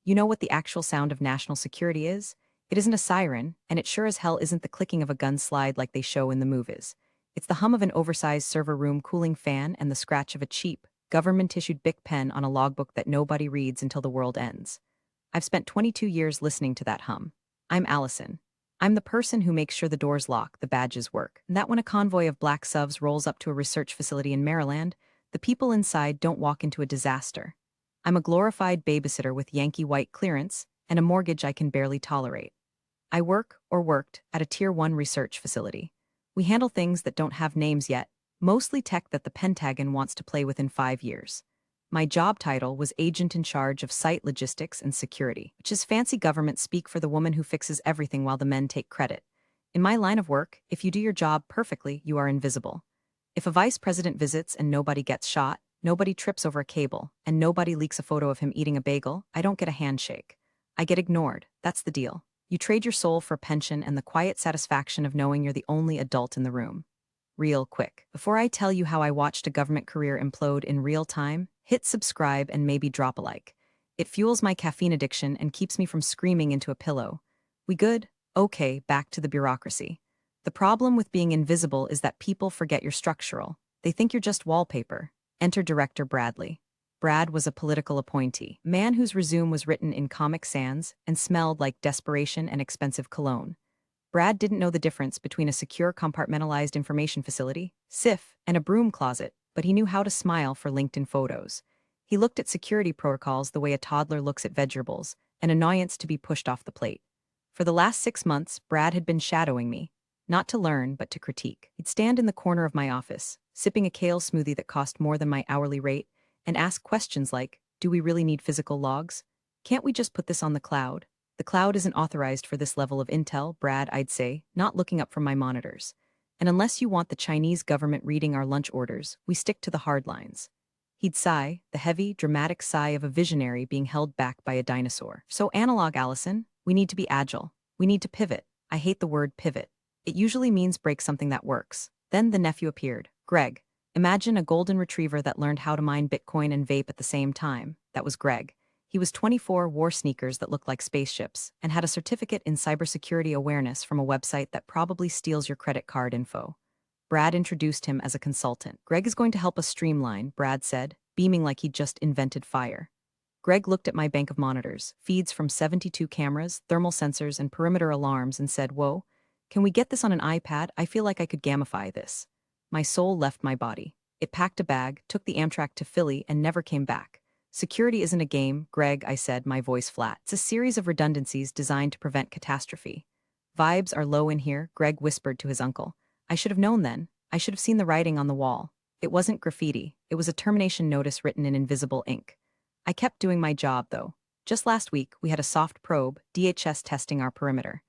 You know what the actual sound of national security is? It isn't a siren, and it sure as hell isn't the clicking of a gun slide like they show in the movies. It's the hum of an oversized server room cooling fan and the scratch of a cheap, government-issued Bic pen on a logbook that nobody reads until the world ends. I've spent 22 years listening to that hum. I'm Allison. I'm the person who makes sure the doors lock, the badges work, and that when a convoy of black subs rolls up to a research facility in Maryland, the people inside don't walk into a disaster. I'm a glorified babysitter with Yankee white clearance and a mortgage I can barely tolerate. I work, or worked, at a Tier 1 research facility. We handle things that don't have names yet, mostly tech that the Pentagon wants to play with in 5 years. My job title was agent in charge of site logistics and security, which is fancy government speak for the woman who fixes everything while the men take credit. In my line of work, if you do your job perfectly, you are invisible. If a vice president visits and nobody gets shot, nobody trips over a cable, and nobody leaks a photo of him eating a bagel, I don't get a handshake. I get ignored. That's the deal. You trade your soul for a pension and the quiet satisfaction of knowing you're the only adult in the room. Real quick. Before I tell you how I watched a government career implode in real time, hit subscribe and maybe drop a like. It fuels my caffeine addiction and keeps me from screaming into a pillow. We good? Okay, back to the bureaucracy. The problem with being invisible is that people forget you're structural. They think you're just wallpaper. Enter Director Bradley. Brad was a political appointee, man whose resume was written in Comic Sans and smelled like desperation and expensive cologne. Brad didn't know the difference between a secure compartmentalized information facility, SIF, and a broom closet, but he knew how to smile for LinkedIn photos. He looked at security protocols the way a toddler looks at vegetables, an annoyance to be pushed off the plate. For the last 6 months, Brad had been shadowing me, not to learn, but to critique. He'd stand in the corner of my office, sipping a kale smoothie that cost more than my hourly rate, and ask questions like, do we really need physical logs? Can't we just put this on the cloud? The cloud isn't authorized for this level of intel, Brad, I'd say, not looking up from my monitors. And unless you want the Chinese government reading our lunch orders, we stick to the hard lines. He'd sigh, the heavy, dramatic sigh of a visionary being held back by a dinosaur. So analog, Allison, we need to be agile. We need to pivot. I hate the word pivot. It usually means break something that works. Then the nephew appeared, Greg. Imagine a golden retriever that learned how to mine Bitcoin and vape at the same time. That was Greg. He was 24, wore sneakers that looked like spaceships, and had a certificate in cybersecurity awareness from a website that probably steals your credit card info. Brad introduced him as a consultant. Greg is going to help us streamline, Brad said, beaming like he'd just invented fire. Greg looked at my bank of monitors, feeds from 72 cameras, thermal sensors, and perimeter alarms, and said, whoa, can we get this on an iPad? I feel like I could gamify this. My soul left my body. It packed a bag, took the Amtrak to Philly, and never came back. Security isn't a game, Greg, I said, my voice flat. It's a series of redundancies designed to prevent catastrophe. Vibes are low in here, Greg whispered to his uncle. I should have known then. I should have seen the writing on the wall. It wasn't graffiti. It was a termination notice written in invisible ink. I kept doing my job, though. Just last week, we had a soft probe, DHS testing our perimeter.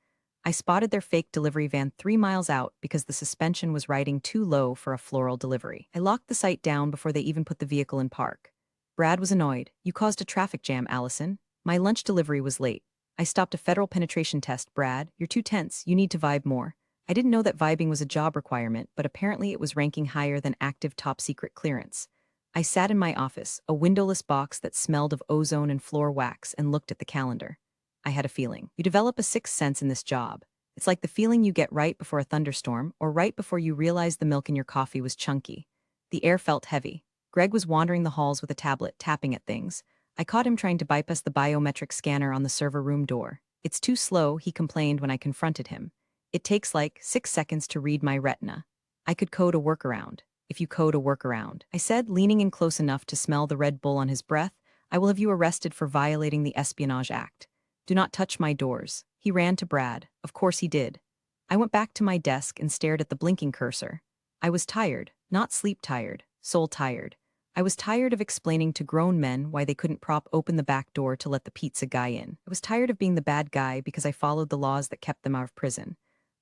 I spotted their fake delivery van 3 miles out because the suspension was riding too low for a floral delivery. I locked the site down before they even put the vehicle in park. Brad was annoyed. You caused a traffic jam, Allison. My lunch delivery was late. I stopped a federal penetration test, Brad. You're too tense. You need to vibe more. I didn't know that vibing was a job requirement, but apparently it was ranking higher than active top-secret clearance. I sat in my office, a windowless box that smelled of ozone and floor wax, and looked at the calendar. I had a feeling. You develop a sixth sense in this job. It's like the feeling you get right before a thunderstorm, or right before you realize the milk in your coffee was chunky. The air felt heavy. Greg was wandering the halls with a tablet, tapping at things. I caught him trying to bypass the biometric scanner on the server room door. It's too slow, he complained when I confronted him. It takes like 6 seconds to read my retina. I could code a workaround. If you code a workaround, I said, leaning in close enough to smell the Red Bull on his breath, I will have you arrested for violating the Espionage Act. Do not touch my doors. He ran to Brad. Of course he did. I went back to my desk and stared at the blinking cursor. I was tired, not sleep tired, soul tired. I was tired of explaining to grown men why they couldn't prop open the back door to let the pizza guy in. I was tired of being the bad guy because I followed the laws that kept them out of prison.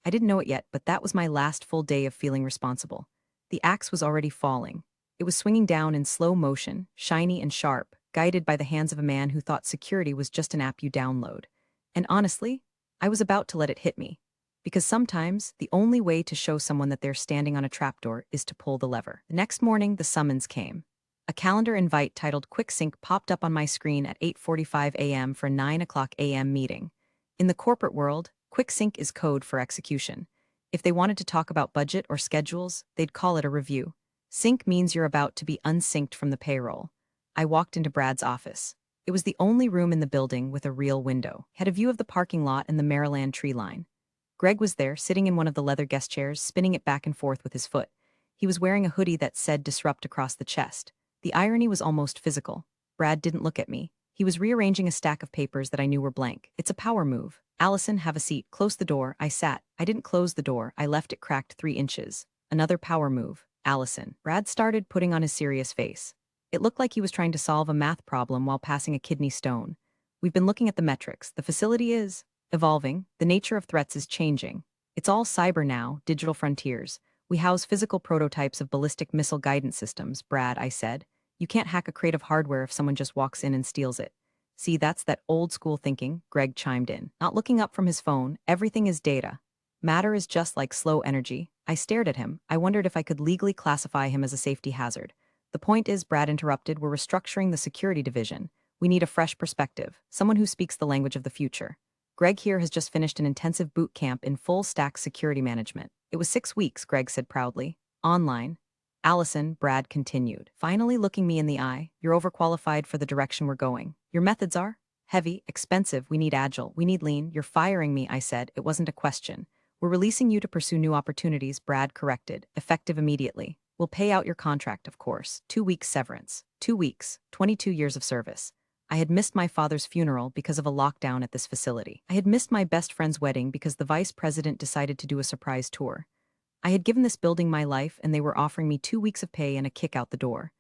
I didn't know it yet, but that was my last full day of feeling responsible. The axe was already falling. It was swinging down in slow motion, shiny and sharp, guided by the hands of a man who thought security was just an app you download. And honestly, I was about to let it hit me. Because sometimes, the only way to show someone that they're standing on a trapdoor is to pull the lever. The next morning, the summons came. A calendar invite titled Quick Sync popped up on my screen at 8:45 a.m. for a 9 a.m. meeting. In the corporate world, Quick Sync is code for execution. If they wanted to talk about budget or schedules, they'd call it a review. Sync means you're about to be unsynced from the payroll. I walked into Brad's office. It was the only room in the building with a real window. It had a view of the parking lot and the Maryland tree line. Greg was there, sitting in one of the leather guest chairs, spinning it back and forth with his foot. He was wearing a hoodie that said Disrupt across the chest. The irony was almost physical. Brad didn't look at me. He was rearranging a stack of papers that I knew were blank. It's a power move. Allison, have a seat. Close the door. I sat. I didn't close the door. I left it cracked 3 inches. Another power move. Allison. Brad started putting on his serious face. It looked like he was trying to solve a math problem while passing a kidney stone. We've been looking at the metrics. The facility is evolving. The nature of threats is changing. It's all cyber now, digital frontiers. We house physical prototypes of ballistic missile guidance systems, Brad, I said. You can't hack a crate of hardware if someone just walks in and steals it. See, that's that old school thinking, Greg chimed in. Not looking up from his phone, everything is data. Matter is just like slow energy. I stared at him. I wondered if I could legally classify him as a safety hazard. The point is, Brad interrupted, we're restructuring the security division. We need a fresh perspective, someone who speaks the language of the future. Greg here has just finished an intensive boot camp in full-stack security management. It was 6 weeks, Greg said proudly. Online. Allison, Brad continued, finally looking me in the eye. You're overqualified for the direction we're going. Your methods are heavy, expensive, we need agile, we need lean. You're firing me, I said. It wasn't a question. We're releasing you to pursue new opportunities, Brad corrected, effective immediately. We'll pay out your contract, of course. 2 weeks severance. 2 weeks, 22 years of service. I had missed my father's funeral because of a lockdown at this facility. I had missed my best friend's wedding because the vice president decided to do a surprise tour. I had given this building my life and they were offering me 2 weeks of pay and a kick out the door.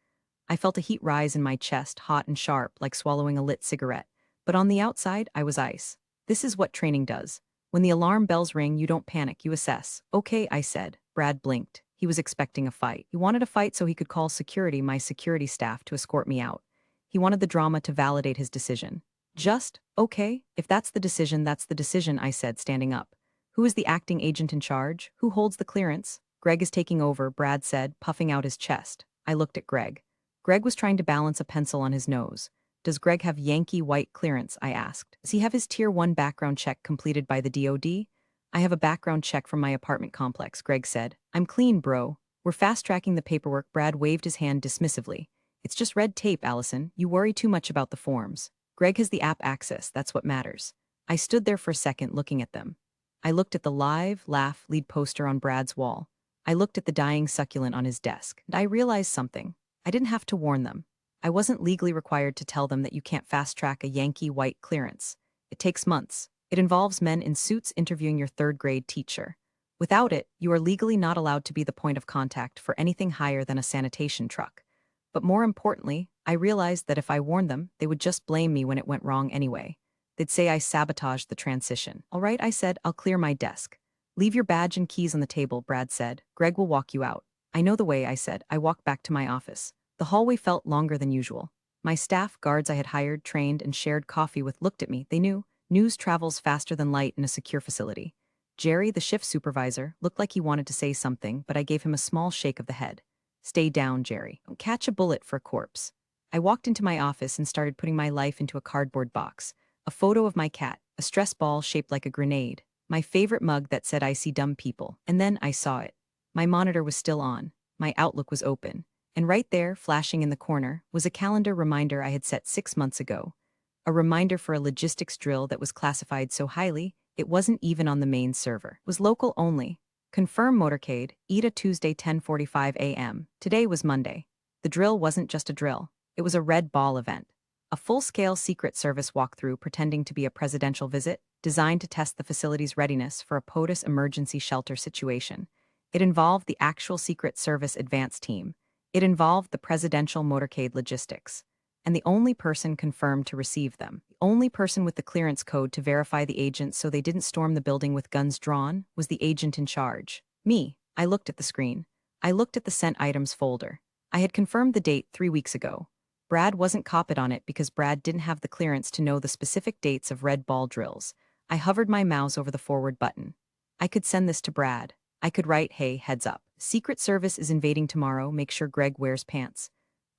I felt a heat rise in my chest, hot and sharp, like swallowing a lit cigarette. But on the outside, I was ice. This is what training does. When the alarm bells ring, you don't panic, you assess. Okay, I said. Brad blinked. He was expecting a fight. He wanted a fight so he could call security, my security staff, to escort me out. He wanted the drama to validate his decision. Just, okay, if that's the decision, I said, standing up. Who is the acting agent in charge? Who holds the clearance? Greg is taking over, Brad said, puffing out his chest. I looked at Greg. Greg was trying to balance a pencil on his nose. Does Greg have Yankee white clearance? I asked. Does he have his Tier 1 background check completed by the DoD? I have a background check from my apartment complex, Greg said. I'm clean, bro. We're fast-tracking the paperwork. Brad waved his hand dismissively. It's just red tape, Allison. You worry too much about the forms. Greg has the app access, that's what matters. I stood there for a second looking at them. I looked at the live, laugh, lead poster on Brad's wall. I looked at the dying succulent on his desk, and I realized something. I didn't have to warn them. I wasn't legally required to tell them that you can't fast-track a Yankee white clearance. It takes months. It involves men in suits interviewing your third-grade teacher. Without it, you are legally not allowed to be the point of contact for anything higher than a sanitation truck. But more importantly, I realized that if I warned them, they would just blame me when it went wrong anyway. They'd say I sabotaged the transition. All right, I said, I'll clear my desk. Leave your badge and keys on the table, Brad said. Greg will walk you out. I know the way, I said. I walked back to my office. The hallway felt longer than usual. My staff, guards I had hired, trained, and shared coffee with looked at me. They knew. News travels faster than light in a secure facility. Jerry, the shift supervisor, looked like he wanted to say something, but I gave him a small shake of the head. Stay down, Jerry. Don't catch a bullet for a corpse. I walked into my office and started putting my life into a cardboard box. A photo of my cat, a stress ball shaped like a grenade, my favorite mug that said I see dumb people, and then I saw it. My monitor was still on, my Outlook was open, and right there, flashing in the corner, was a calendar reminder I had set 6 months ago. A reminder for a logistics drill that was classified so highly, it wasn't even on the main server. It was local only. Confirm motorcade, ETA Tuesday 10:45 a.m. Today was Monday. The drill wasn't just a drill. It was a red ball event. A full-scale Secret Service walkthrough pretending to be a presidential visit, designed to test the facility's readiness for a POTUS emergency shelter situation. It involved the actual Secret Service advance team. It involved the presidential motorcade logistics. And the only person confirmed to receive them, the only person with the clearance code to verify the agents so they didn't storm the building with guns drawn, was the agent in charge. Me. I looked at the screen. I looked at the sent items folder. I had confirmed the date 3 weeks ago. Brad wasn't copied on it because Brad didn't have the clearance to know the specific dates of red ball drills. I hovered my mouse over the forward button. I could send this to Brad. I could write, hey, heads up. Secret Service is invading tomorrow, make sure Greg wears pants.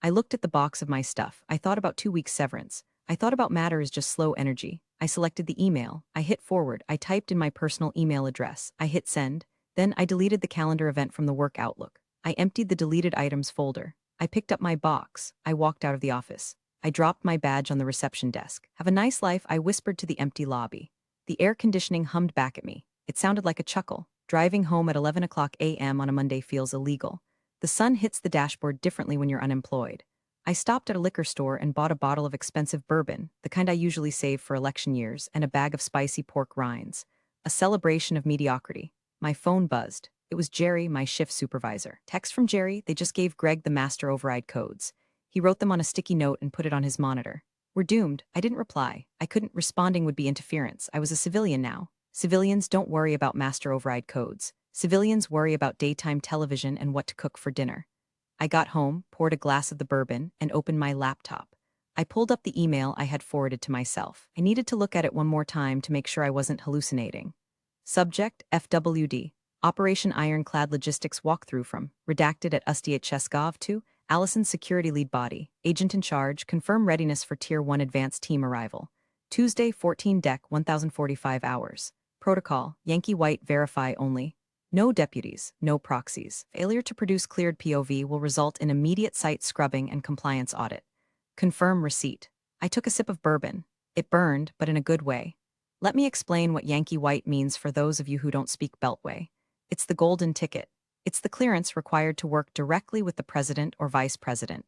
I looked at the box of my stuff. I thought about 2 weeks severance. I thought about matter as just slow energy. I selected the email. I hit forward. I typed in my personal email address. I hit send. Then I deleted the calendar event from the work Outlook. I emptied the deleted items folder. I picked up my box. I walked out of the office. I dropped my badge on the reception desk. Have a nice life, I whispered to the empty lobby. The air conditioning hummed back at me. It sounded like a chuckle. Driving home at 11 o'clock a.m. on a Monday feels illegal. The sun hits the dashboard differently when you're unemployed. I stopped at a liquor store and bought a bottle of expensive bourbon, the kind I usually save for election years, and a bag of spicy pork rinds. A celebration of mediocrity. My phone buzzed. It was Jerry, my shift supervisor. Text from Jerry, they just gave Greg the master override codes. He wrote them on a sticky note and put it on his monitor. We're doomed. I didn't reply. I couldn't. Responding would be interference. I was a civilian now. Civilians don't worry about master override codes. Civilians worry about daytime television and what to cook for dinner. I got home, poured a glass of the bourbon, and opened my laptop. I pulled up the email I had forwarded to myself. I needed to look at it one more time to make sure I wasn't hallucinating. Subject, FWD. Operation Ironclad Logistics Walkthrough from, redacted at Ustya to, Allison Security Lead Body, Agent in Charge, confirm readiness for Tier 1 Advanced Team arrival. Tuesday, 14 Dec, 1045 hours. Protocol, Yankee White verify only. No deputies, no proxies. Failure to produce cleared POV will result in immediate site scrubbing and compliance audit. Confirm receipt. I took a sip of bourbon. It burned, but in a good way. Let me explain what Yankee White means for those of you who don't speak Beltway. It's the golden ticket. It's the clearance required to work directly with the president or vice president.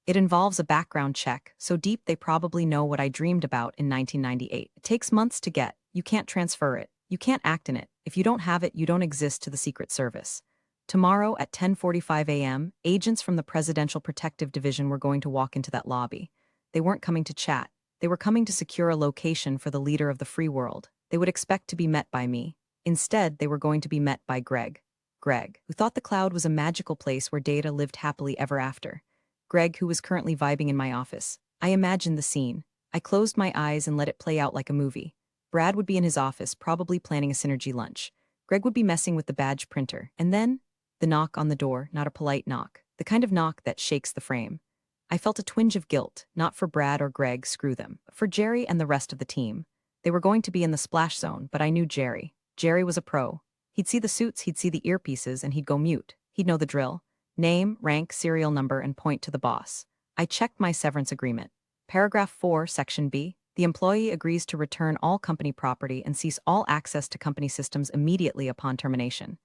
It involves a background check, so deep they probably know what I dreamed about in 1998. It takes months to get. You can't transfer it. You can't act in it. If you don't have it, you don't exist to the Secret Service. Tomorrow at 10:45 a.m., agents from the Presidential Protective Division were going to walk into that lobby. They weren't coming to chat. They were coming to secure a location for the leader of the free world. They would expect to be met by me. Instead, they were going to be met by Greg. Greg, who thought the cloud was a magical place where Data lived happily ever after. Greg, who was currently vibing in my office. I imagined the scene. I closed my eyes and let it play out like a movie. Brad would be in his office, probably planning a synergy lunch. Greg would be messing with the badge printer. And then, the knock on the door, not a polite knock. The kind of knock that shakes the frame. I felt a twinge of guilt, not for Brad or Greg, screw them, but for Jerry and the rest of the team. They were going to be in the splash zone, but I knew Jerry. Jerry was a pro. He'd see the suits, he'd see the earpieces, and he'd go mute. He'd know the drill. Name, rank, serial number, and point to the boss. I checked my severance agreement. Paragraph 4, Section B. The employee agrees to return all company property and cease all access to company systems immediately upon termination.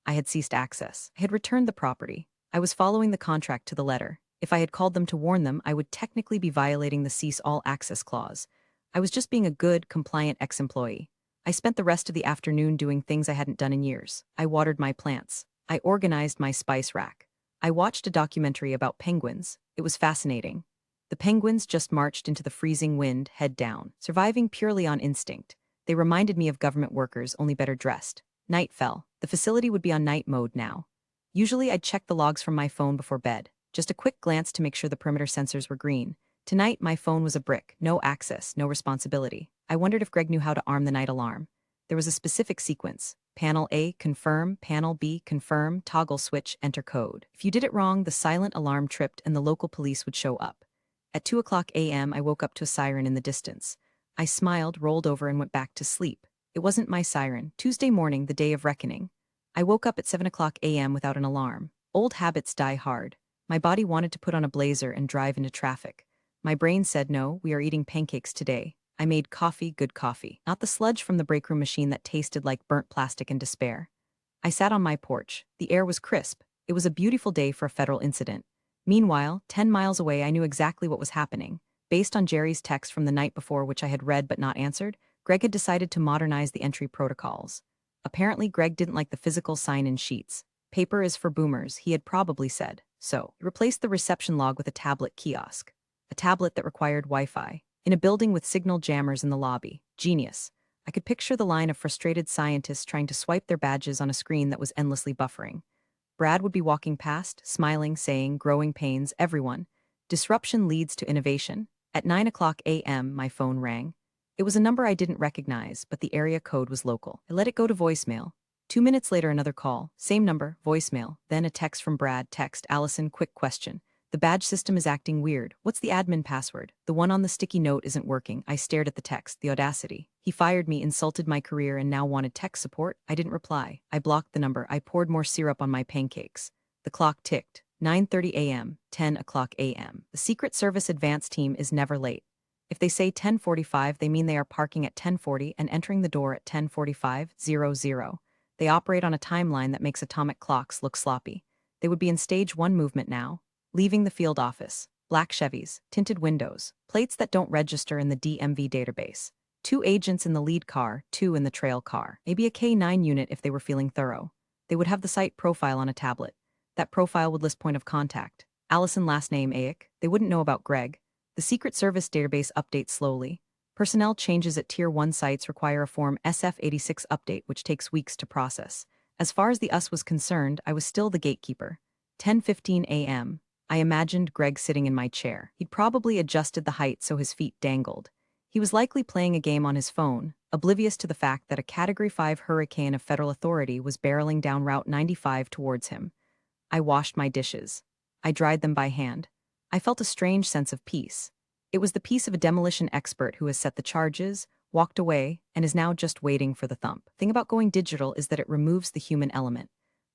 I had ceased access. I had returned the property. I was following the contract to the letter. If I had called them to warn them, I would technically be violating the cease all access clause. I was just being a good, compliant ex-employee. I spent the rest of the afternoon doing things I hadn't done in years. I watered my plants. I organized my spice rack. I watched a documentary about penguins. It was fascinating. The penguins just marched into the freezing wind, head down, surviving purely on instinct. They reminded me of government workers, only better dressed. Night fell. The facility would be on night mode now. Usually I'd check the logs from my phone before bed. Just a quick glance to make sure the perimeter sensors were green. Tonight, my phone was a brick. No access, no responsibility. I wondered if Greg knew how to arm the night alarm. There was a specific sequence. Panel A, confirm. Panel B, confirm. Toggle switch, enter code. If you did it wrong, the silent alarm tripped and the local police would show up. At 2 o'clock a.m., I woke up to a siren in the distance. I smiled, rolled over, and went back to sleep. It wasn't my siren. Tuesday morning, the day of reckoning. I woke up at 7 o'clock a.m. without an alarm. Old habits die hard. My body wanted to put on a blazer and drive into traffic. My brain said no, we are eating pancakes today. I made coffee, good coffee. Not the sludge from the break room machine that tasted like burnt plastic and despair. I sat on my porch. The air was crisp. It was a beautiful day for a federal incident. Meanwhile, 10 miles away, I knew exactly what was happening. Based on Jerry's text from the night before, which I had read but not answered, Greg had decided to modernize the entry protocols. Apparently, Greg didn't like the physical sign-in sheets. Paper is for boomers, he had probably said. So, he replaced the reception log with a tablet kiosk. A tablet that required Wi-Fi. In a building with signal jammers in the lobby. Genius. I could picture the line of frustrated scientists trying to swipe their badges on a screen that was endlessly buffering. Brad would be walking past, smiling, saying, growing pains, everyone. Disruption leads to innovation. At 9 o'clock a.m., my phone rang. It was a number I didn't recognize, but the area code was local. I let it go to voicemail. 2 minutes later, another call. Same number, voicemail. Then a text from Brad. Text, Allison, quick question. The badge system is acting weird. What's the admin password? The one on the sticky note isn't working. I stared at the text, the audacity. He fired me, insulted my career, and now wanted tech support? I didn't reply. I blocked the number. I poured more syrup on my pancakes. The clock ticked. 9:30 a.m., 10 o'clock a.m. The Secret Service advance team is never late. If they say 10:45, they mean they are parking at 10:40 and entering the door at 10:45:00. They operate on a timeline that makes atomic clocks look sloppy. They would be in stage 1 movement now, leaving the field office. Black Chevys, tinted windows, plates that don't register in the DMV database. 2 agents in the lead car, 2 in the trail car. Maybe a K9 unit if they were feeling thorough. They would have the site profile on a tablet. That profile would list point of contact. Allison last name Ayek. They wouldn't know about Greg. The Secret Service database updates slowly. Personnel changes at Tier 1 sites require a Form SF-86 update, which takes weeks to process. As far as the us was concerned, I was still the gatekeeper. 10:15 a.m. I imagined Greg sitting in my chair. He'd probably adjusted the height so his feet dangled. He was likely playing a game on his phone, oblivious to the fact that a Category 5 hurricane of federal authority was barreling down Route 95 towards him. I washed my dishes. I dried them by hand. I felt a strange sense of peace. It was the peace of a demolition expert who has set the charges, walked away, and is now just waiting for the thump. The thing about going digital is that it removes the human element.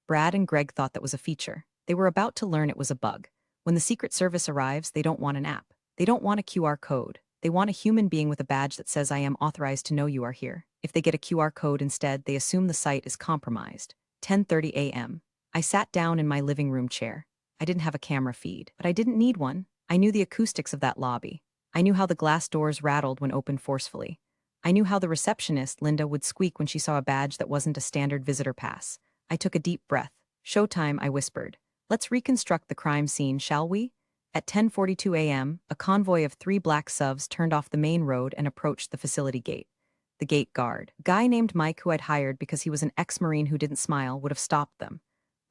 Brad and Greg thought that was a feature. They were about to learn it was a bug. When the Secret Service arrives, they don't want an app. They don't want a QR code. They want a human being with a badge that says I am authorized to know you are here. If they get a QR code instead, they assume the site is compromised. 10:30 a.m. I sat down in my living room chair. I didn't have a camera feed, but I didn't need one. I knew the acoustics of that lobby. I knew how the glass doors rattled when opened forcefully. I knew how the receptionist, Linda, would squeak when she saw a badge that wasn't a standard visitor pass. I took a deep breath. Showtime, I whispered. Let's reconstruct the crime scene, shall we? At 10:42 a.m., a convoy of 3 black SUVs turned off the main road and approached the facility gate. The gate guard, a guy named Mike who I'd hired because he was an ex-Marine who didn't smile, would have stopped them.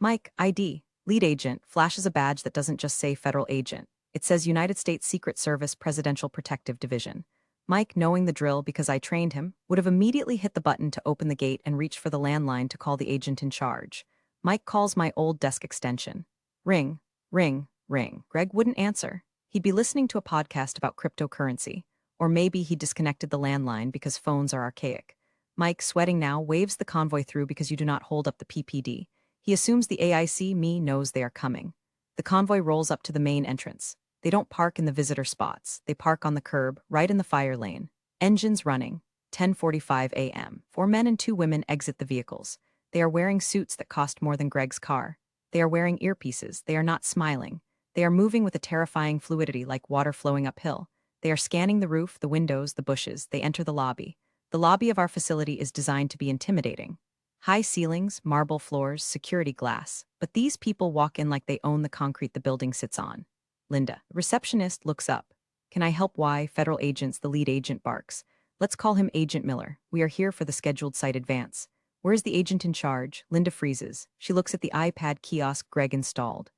Mike, ID, lead agent, flashes a badge that doesn't just say federal agent. It says United States Secret Service Presidential Protective Division. Mike, knowing the drill because I trained him, would have immediately hit the button to open the gate and reached for the landline to call the agent in charge. Mike calls my old desk extension. Ring, ring, ring. Greg wouldn't answer. He'd be listening to a podcast about cryptocurrency. Or maybe he disconnected the landline because phones are archaic. Mike, sweating now, waves the convoy through because you do not hold up the PPD. He assumes the AIC me knows they are coming. The convoy rolls up to the main entrance. They don't park in the visitor spots. They park on the curb, right in the fire lane. Engines running. 10:45 a.m. 4 men and 2 women exit the vehicles. They are wearing suits that cost more than Greg's car. They are wearing earpieces. They are not smiling. They are moving with a terrifying fluidity like water flowing uphill. They are scanning the roof, the windows, the bushes. They enter the lobby. The lobby of our facility is designed to be intimidating. High ceilings, marble floors, security glass. But these people walk in like they own the concrete the building sits on. Linda, the receptionist, looks up. Can I help? Why? Federal agents, the lead agent barks. Let's call him Agent Miller. We are here for the scheduled site advance. Where's the agent in charge? Linda freezes. She looks at the iPad kiosk Greg installed.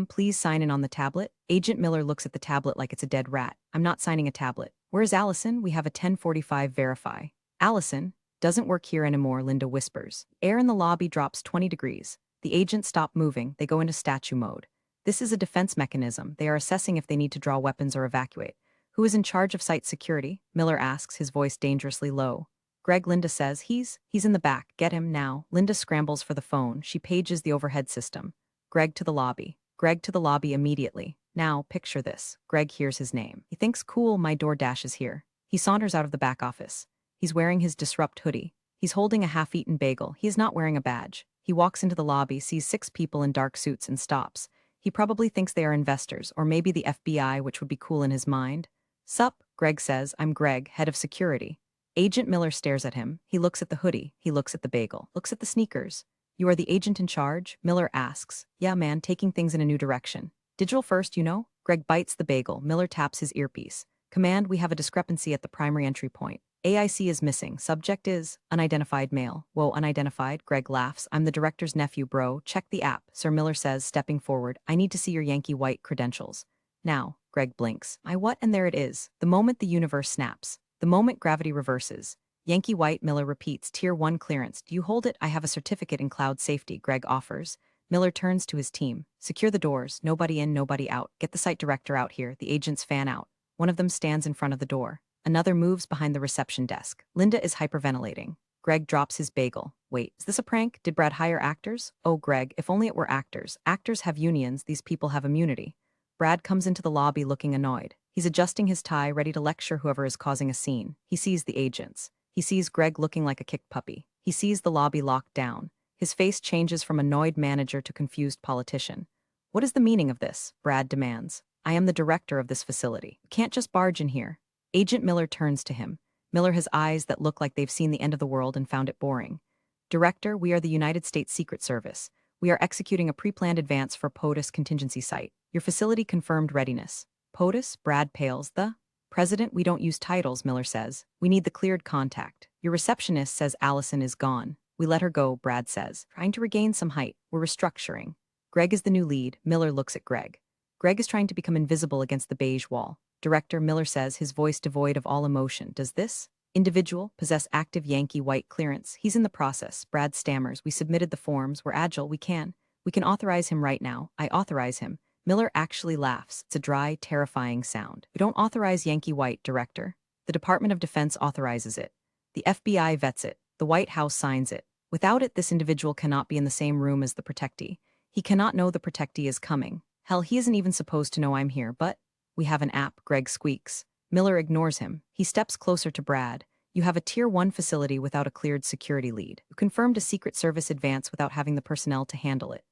Please sign in on the tablet. Agent Miller looks at the tablet like it's a dead rat. I'm not signing a tablet. Where's Allison? We have a 10:45 verify. Allison doesn't work here anymore, Linda whispers. Air in the lobby drops 20 degrees. The agents stop moving. They go into statue mode. This is a defense mechanism. They are assessing if they need to draw weapons or evacuate. Who is in charge of site security? Miller asks, his voice dangerously low. Greg, Linda says. He's in the back. Get him now. Linda scrambles for the phone. She pages the overhead system. Greg to the lobby. Greg to the lobby immediately. Now, picture this. Greg hears his name. He thinks, cool, my DoorDash is here. He saunters out of the back office. He's wearing his Disrupt hoodie. He's holding a half-eaten bagel. He is not wearing a badge. He walks into the lobby, sees 6 people in dark suits, and stops. He probably thinks they are investors, or maybe the FBI, which would be cool in his mind. Sup, Greg says. I'm Greg, head of security. Agent Miller stares at him. He looks at the hoodie. He looks at the bagel. Looks at the sneakers. You are the agent in charge? Miller asks. Yeah, man, taking things in a new direction. Digital first, you know? Greg bites the bagel. Miller taps his earpiece. Command, we have a discrepancy at the primary entry point. AIC is missing. Subject is unidentified male. Whoa, unidentified? Greg laughs. I'm the director's nephew, bro. Check the app. Sir Miller says, stepping forward. I need to see your Yankee white credentials. Now, Greg blinks. I what? And there it is. The moment the universe snaps. The moment gravity reverses. Yankee white, Miller repeats. Tier 1 clearance. Do you hold it? I have a certificate in cloud safety, Greg offers. Miller turns to his team. Secure the doors, nobody in, nobody out. Get the site director out here, the agents fan out. One of them stands in front of the door. Another moves behind the reception desk. Linda is hyperventilating. Greg drops his bagel. Wait, is this a prank? Did Brad hire actors? Oh, Greg, if only it were actors. Actors have unions, these people have immunity. Brad comes into the lobby looking annoyed. He's adjusting his tie, ready to lecture whoever is causing a scene. He sees the agents. He sees Greg looking like a kicked puppy. He sees the lobby locked down. His face changes from annoyed manager to confused politician. What is the meaning of this? Brad demands. I am the director of this facility. You can't just barge in here. Agent Miller turns to him. Miller has eyes that look like they've seen the end of the world and found it boring. Director, we are the United States Secret Service. We are executing a pre-planned advance for POTUS contingency site. Your facility confirmed readiness. POTUS? Brad pales. The President, we don't use titles, Miller says. We need the cleared contact. Your receptionist says Allison is gone. We let her go, Brad says. Trying to regain some height. We're restructuring. Greg is the new lead. Miller looks at Greg. Greg is trying to become invisible against the beige wall. Director, Miller says, his voice devoid of all emotion. Does this individual possess active Yankee white clearance? He's in the process. Brad stammers. We submitted the forms. We're agile. We can authorize him right now. I authorize him. Miller actually laughs. It's a dry, terrifying sound. We don't authorize Yankee white, Director. The Department of Defense authorizes it. The FBI vets it. The White House signs it. Without it, this individual cannot be in the same room as the protectee. He cannot know the protectee is coming. Hell, he isn't even supposed to know I'm here, but we have an app, Greg squeaks. Miller ignores him. He steps closer to Brad. You have a Tier 1 facility without a cleared security lead. You confirmed a Secret Service advance without having the personnel to handle it.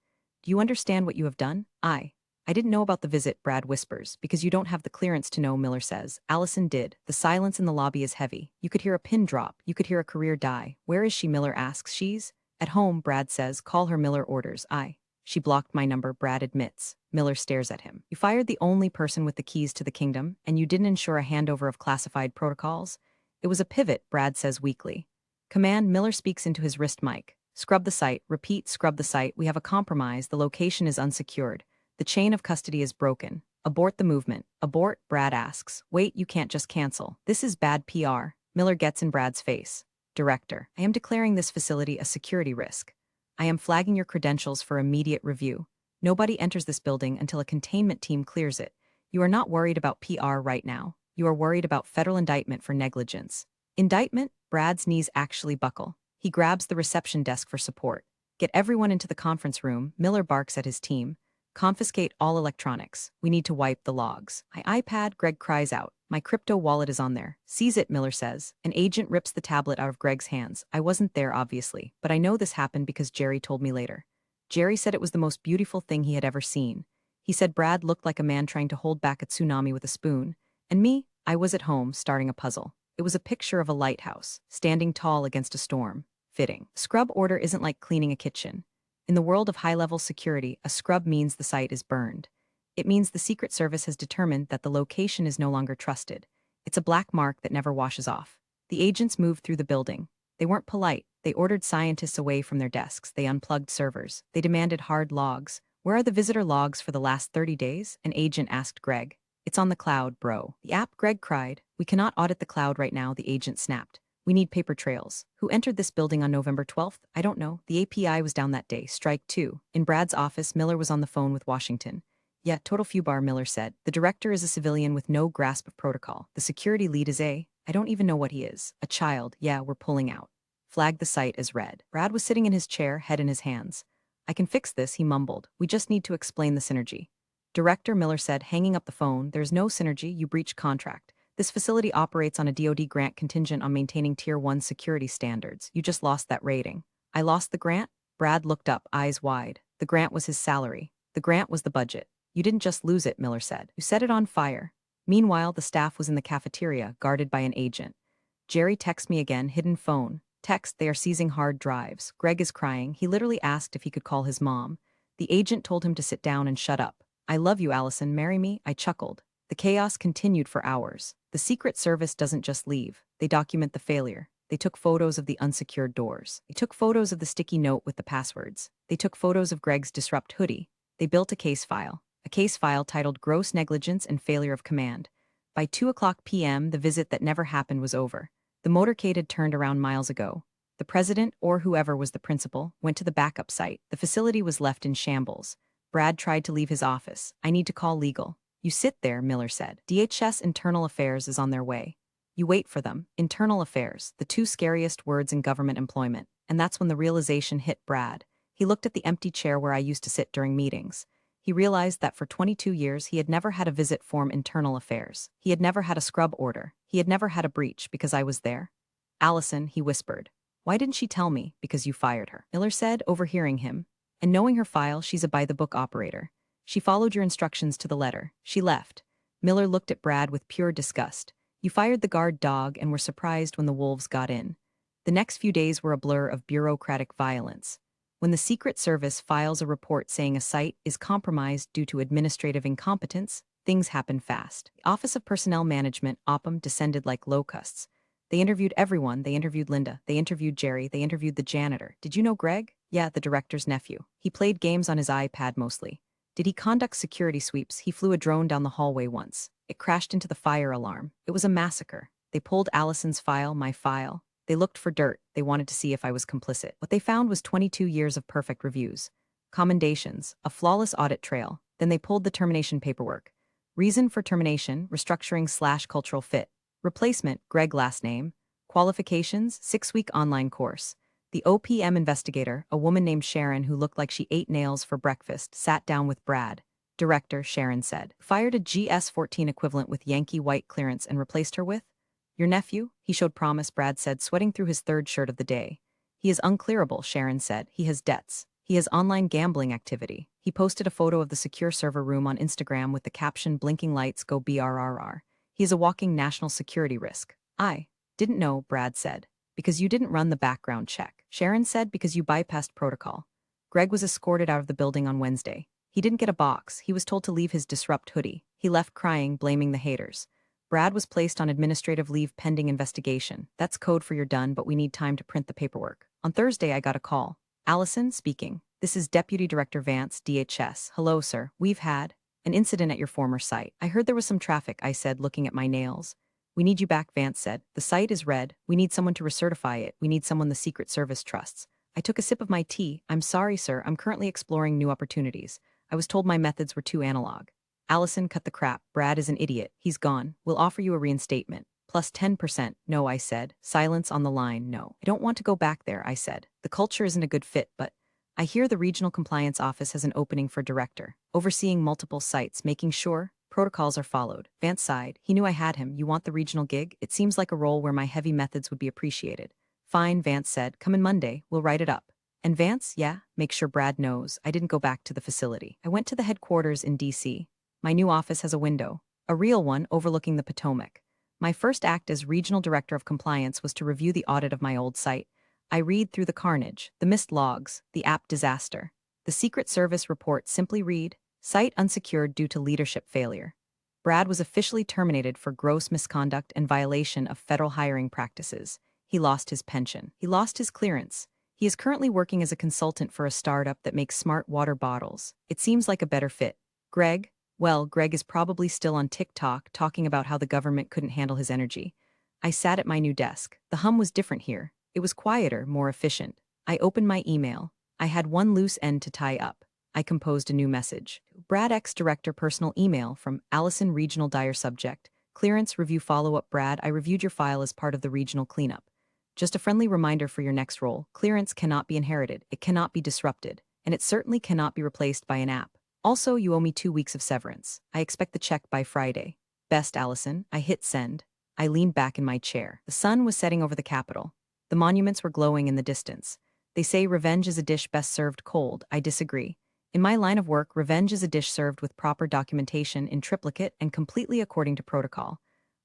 Do you understand what you have done? I didn't know about the visit, Brad whispers, because you don't have the clearance to know, Miller says. Allison did. The silence in the lobby is heavy. You could hear a pin drop. You could hear a career die. Where is she, Miller asks. She's at home, Brad says. Call her, Miller orders. She blocked my number, Brad admits. Miller stares at him. You fired the only person with the keys to the kingdom, and you didn't ensure a handover of classified protocols? It was a pivot, Brad says weakly. Command, Miller speaks into his wrist mic. Scrub the site. Repeat, scrub the site. We have a compromise. The location is unsecured. The chain of custody is broken. Abort the movement. Abort, Brad asks. Wait, you can't just cancel. This is bad PR. Miller gets in Brad's face. Director, I am declaring this facility a security risk. I am flagging your credentials for immediate review. Nobody enters this building until a containment team clears it. You are not worried about PR right now. You are worried about federal indictment for negligence. Indictment? Brad's knees actually buckle. He grabs the reception desk for support. Get everyone into the conference room. Miller barks at his team. Confiscate all electronics. We need to wipe the logs. My iPad, Greg cries out. My crypto wallet is on there. Seize it, Miller says. An agent rips the tablet out of Greg's hands. I wasn't there, obviously, but I know this happened because Jerry told me later. Jerry said it was the most beautiful thing he had ever seen. He said Brad looked like a man trying to hold back a tsunami with a spoon. And me, I was at home starting a puzzle. It was a picture of a lighthouse, standing tall against a storm. Fitting. Scrub order isn't like cleaning a kitchen. In the world of high-level security, a scrub means the site is burned. It means the Secret Service has determined that the location is no longer trusted. It's a black mark that never washes off. The agents moved through the building. They weren't polite. They ordered scientists away from their desks. They unplugged servers. They demanded hard logs. Where are the visitor logs for the last 30 days? An agent asked Greg. It's on the cloud, bro. The app, Greg cried. We cannot audit the cloud right now, the agent snapped. We need paper trails. Who entered this building on November 12th? I don't know. The API was down that day. Strike 2. In Brad's office, Miller was on the phone with Washington. Yeah, total foobar, Miller said. The director is a civilian with no grasp of protocol. The security lead is I don't even know what he is. A child. Yeah, we're pulling out. Flag the site as red. Brad was sitting in his chair, head in his hands. I can fix this, he mumbled. We just need to explain the synergy. Director, Miller said, hanging up the phone. There's no synergy. You breached contract. This facility operates on a DoD grant contingent on maintaining Tier 1 security standards. You just lost that rating. I lost the grant? Brad looked up, eyes wide. The grant was his salary. The grant was the budget. You didn't just lose it, Miller said. You set it on fire. Meanwhile, the staff was in the cafeteria, guarded by an agent. Jerry texts me again, hidden phone. Text, they are seizing hard drives. Greg is crying. He literally asked if he could call his mom. The agent told him to sit down and shut up. I love you, Allison. Marry me? I chuckled. The chaos continued for hours. The Secret Service doesn't just leave. They document the failure. They took photos of the unsecured doors. They took photos of the sticky note with the passwords. They took photos of Greg's disrupt hoodie. They built a case file titled Gross Negligence and Failure of Command. By 2:00 p.m., the visit that never happened was over. The motorcade had turned around miles ago. The president, or whoever was the principal, went to the backup site. The facility was left in shambles. Brad tried to leave his office. I need to call legal. You sit there, Miller said. DHS Internal Affairs is on their way. You wait for them. Internal Affairs, the two scariest words in government employment. And that's when the realization hit Brad. He looked at the empty chair where I used to sit during meetings. He realized that for 22 years he had never had a visit form Internal Affairs. He had never had a scrub order. He had never had a breach because I was there. Allison, he whispered. Why didn't she tell me? Because you fired her. Miller said, overhearing him. And knowing her file, she's a by-the-book operator. She followed your instructions to the letter. She left. Miller looked at Brad with pure disgust. You fired the guard dog and were surprised when the wolves got in. The next few days were a blur of bureaucratic violence. When the Secret Service files a report saying a site is compromised due to administrative incompetence, things happen fast. The Office of Personnel Management, OPM, descended like locusts. They interviewed everyone. They interviewed Linda. They interviewed Jerry. They interviewed the janitor. Did you know Greg? Yeah, the director's nephew. He played games on his iPad mostly. Did he conduct security sweeps? He flew a drone down the hallway once. It crashed into the fire alarm. It was a massacre. They pulled Allison's file, my file. They looked for dirt. They wanted to see if I was complicit. What they found was 22 years of perfect reviews. Commendations, a flawless audit trail. Then they pulled the termination paperwork. Reason for termination, restructuring/cultural fit. Replacement, Greg last name. Qualifications, 6-week online course. The OPM investigator, a woman named Sharon who looked like she ate nails for breakfast, sat down with Brad. Director, Sharon said. Fired a GS-14 equivalent with Yankee white clearance and replaced her with? Your nephew? He showed promise, Brad said, sweating through his third shirt of the day. He is unclearable, Sharon said. He has debts. He has online gambling activity. He posted a photo of the secure server room on Instagram with the caption blinking lights go BRRR. He is a walking national security risk. I didn't know, Brad said. Because you didn't run the background check. Sharon said because you bypassed protocol. Greg was escorted out of the building on Wednesday. He didn't get a box. He was told to leave his disrupt hoodie. He left crying, blaming the haters. Brad was placed on administrative leave pending investigation. That's code for you're done, but we need time to print the paperwork. On Thursday, I got a call. Allison, speaking. This is Deputy Director Vance, DHS. Hello, sir. We've had an incident at your former site. I heard there was some traffic, I said, looking at my nails. We need you back, Vance said. The site is red. We need someone to recertify it. We need someone the Secret Service trusts. I took a sip of my tea. I'm sorry, sir. I'm currently exploring new opportunities. I was told my methods were too analog. Allison, cut the crap. Brad is an idiot. He's gone. We'll offer you a reinstatement. Plus 10%. No, I said. Silence on the line. No. I don't want to go back there, I said. The culture isn't a good fit, but I hear the Regional Compliance Office has an opening for director, overseeing multiple sites, making sure protocols are followed. Vance sighed. He knew I had him. You want the regional gig? It seems like a role where my heavy methods would be appreciated. Fine, Vance said. Come in Monday. We'll write it up. And Vance, yeah, make sure Brad knows. I didn't go back to the facility. I went to the headquarters in D.C. My new office has a window, a real one overlooking the Potomac. My first act as Regional Director of Compliance was to review the audit of my old site. I read through the carnage, the missed logs, the app disaster. The Secret Service report simply read, site unsecured due to leadership failure. Brad was officially terminated for gross misconduct and violation of federal hiring practices. He lost his pension. He lost his clearance. He is currently working as a consultant for a startup that makes smart water bottles. It seems like a better fit. Greg? Well, Greg is probably still on TikTok talking about how the government couldn't handle his energy. I sat at my new desk. The hum was different here. It was quieter, more efficient. I opened my email. I had one loose end to tie up. I composed a new message. Brad X Director personal email from Allison Regional Dire subject. Clearance review follow-up. Brad, I reviewed your file as part of the regional cleanup. Just a friendly reminder for your next role. Clearance cannot be inherited. It cannot be disrupted. And it certainly cannot be replaced by an app. Also, you owe me 2 weeks of severance. I expect the check by Friday. Best, Allison. I hit send. I leaned back in my chair. The sun was setting over the Capitol. The monuments were glowing in the distance. They say revenge is a dish best served cold. I disagree. In my line of work, revenge is a dish served with proper documentation in triplicate and completely according to protocol.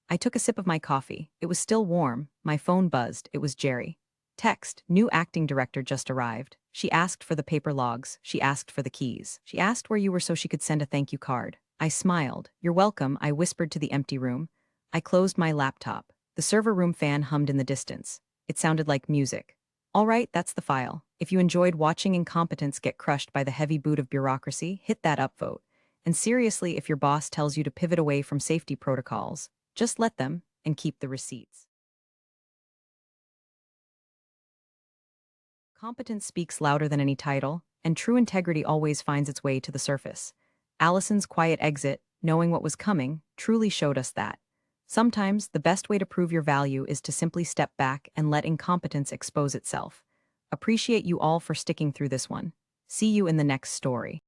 I took a sip of my coffee. It was still warm. My phone buzzed. It was Jerry. Text, new acting director just arrived. She asked for the paper logs. She asked for the keys. She asked where you were so she could send a thank you card. I smiled. You're welcome, I whispered to the empty room. I closed my laptop. The server room fan hummed in the distance. It sounded like music. All right, that's the file. If you enjoyed watching incompetence get crushed by the heavy boot of bureaucracy, hit that upvote. And seriously, if your boss tells you to pivot away from safety protocols, just let them and keep the receipts. Competence speaks louder than any title, and true integrity always finds its way to the surface. Allison's quiet exit, knowing what was coming, truly showed us that. Sometimes, the best way to prove your value is to simply step back and let incompetence expose itself. Appreciate you all for sticking through this one. See you in the next story.